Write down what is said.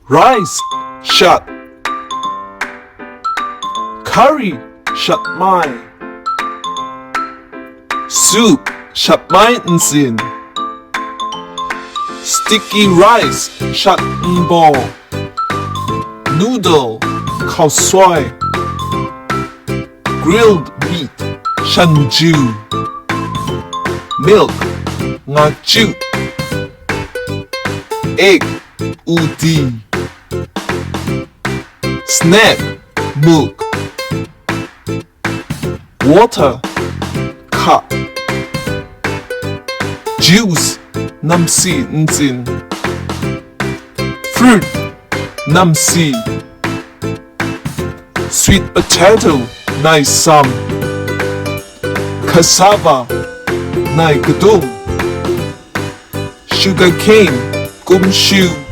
Rice shut Curry shut my Soup shut in Sticky rice shut ball Noodle khao soy Grilled meat shanju Milk ngaju Egg udi Snack muk Water cup Juice namsi nzin Fruit namsi Sweet potato nai sam Cassava nai gedung Sugar cane gumshu